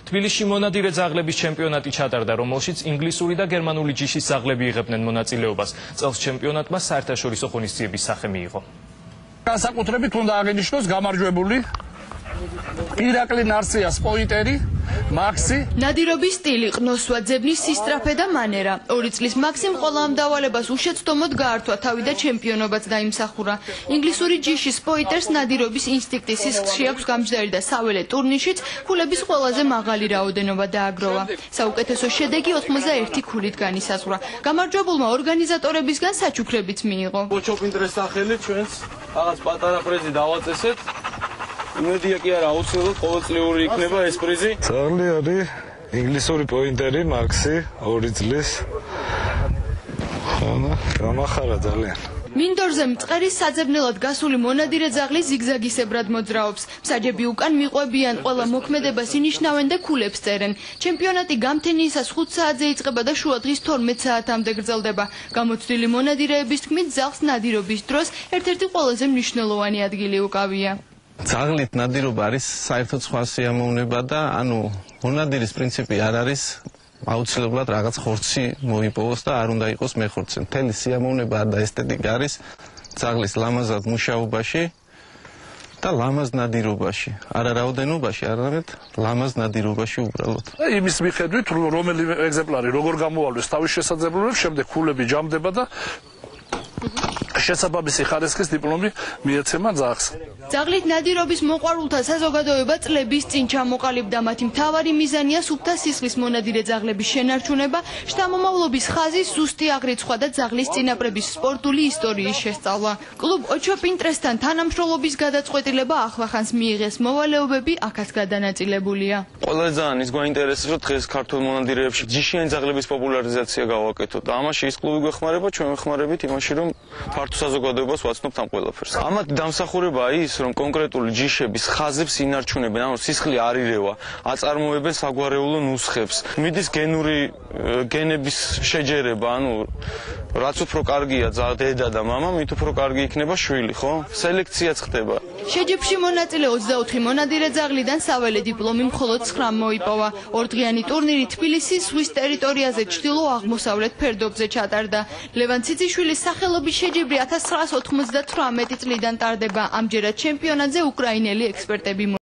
თბილისში მონადირე ძაღლების ჩემპიონატი ჩატარდა, რომელშიც ინგლისური და გერმანული ჯიშის ძაღლები იღებდნენ მონაწილეობას. წელს ჩემპიონატმა საერთაშორისო ღონისძიების სახე მიიღო. განსაკუთრებით უნდა აღინიშნოს გამარჯვებული ირაკლი ნარსია სპოიტერი, მაქსი. ნადირობის სტილი, ყნოსვა, ძებნის სისწრაფე და მანერა. 2 წლის მაქსიმ ყველა ამ დავალებას უშეცდომოდ გაართვა თავი და ჩემპიონობაც დაიმსახურა. ინგლისური ჯიშის სპოიტერს ნადირობის ინსტინქტი სისხლში აქვს გამჯდარი და საველე ტურნირშიც ქულების ყველაზე მაღალი რაოდენობა დააგროვა. საუკეთესო შედეგი 91 ქულით განისაზღვრა. გამარჯვებულმა ორგანიზატორებისგან საჩუქრებიც მიიღო. ჩოპინტრეს სახელი ჩვენს რაღაც პატარა პრიზი დავაწესეთ. იმედია კი არა აუცილებლად ყოველწლიური იქნება ეს პრიზი. ძაღლი არის ინგლისური პოინტერი მაქსი 2 წლის. გამახარა ძალიან. მინდორზე მწყერის საძებნელად გასული მონადირე ძაღლი ზიგზაგისებრად მოძრაობს. მსაჯები უკან მიყვებიან, ყველა მოქმედებას ინიშნავენ და ქულებს წერენ. ჩემპიონატი გამთენიისას 5 საათზე იწყება და შუა დღის 12 საათამდე გრძელდება. გამოცდილი მონადირეების თქმით, ძაღლს ნადირობის დროს ერთ-ერთი ყველაზე მნიშვნელოვანი ადგილი უკავია. ძაღლით ნადირობა არის საერთოდ სხვა სიამოვნება და მონადირის პრინციპი არ არის აუცილებლად რაღაც ხორცი მოიპოვოს და არ უნდა იყოს მეხორცი. მთელი სიამოვნება და ესთეტიკა არის ძაღლის ლამაზად მუშაობაში და ლამაზ ნადირობაში. არა რაოდენობაში, არამედ ლამაზ ნადირობაში უბრალოდ. იმის მიხედვით, რომელი ეგზემპლარი როგორ გამოავლეს თავის შესაძლებლობებს, შემდეგ ქულები ჯამდება და შესაბამისი ხარისხის დიპლომი მიეცემა ძაღლს. ძაღლით ნადირობის მოყვარულთა საზოგადოება წლების წინ ჩამოყალიბდა. მათი მთავარი მიზანია სუფთა სისხლის მონადირე ძაღლების შენარჩუნება, შთამომავლობის ხაზის ზუსტი აღრიცხვა და ძაღლის წინაპრების სპორტული ისტორიის შესწავლა. კლუბ ოჩოპინტრესთან თანამშრომლობის გადაწყვეტილება ახლახანს მიიღეს. მოვალეობები აქაც გადანაწილებულია. ყველაზე ძალიან ის გვაინტერესებს, რომ დღეს ქართულ მონადირეებში ჯიშიანი ძაღლების პოპულარიზაცია გავაკეთოთ. და ამაში ის კლუბი გვეხმარება, ჩვენ ვეხმარებით იმაში, რომ ფართო საზოგადოებას ვაცნობთ ამ ყველაფერს. ამათი დამსახურებაა ის, რომ კონკრეტული ჯიშების ხაზებს ინარჩუნებენ, სისხლი არ ირევა, აწარმოებენ საგვარეულო ნუსხებს. მიდის გენების შეჯერება, რაც უფრო კარგია დედა და მამა, მით უფრო კარგი იქნება შვილი, ხო? სელექციაც ხდება. შეჯიბრში მონაწილე 24 მონადირე ძაღლიდან საველე დიპლომი მხოლოდ 9 მოიპოვა. 2 დღიანი ტურნირი თბილისის ზღვის ტერიტორიაზე ჩრდილო-აღმოსავლეთ ფერდობზე ჩატარდა. ლევან ციციშვილის სახელობის შეჯიბრი 1998 წლიდან ტარდება. ამჯერად ჩემპიონატზე უკრაინელი ექსპერტები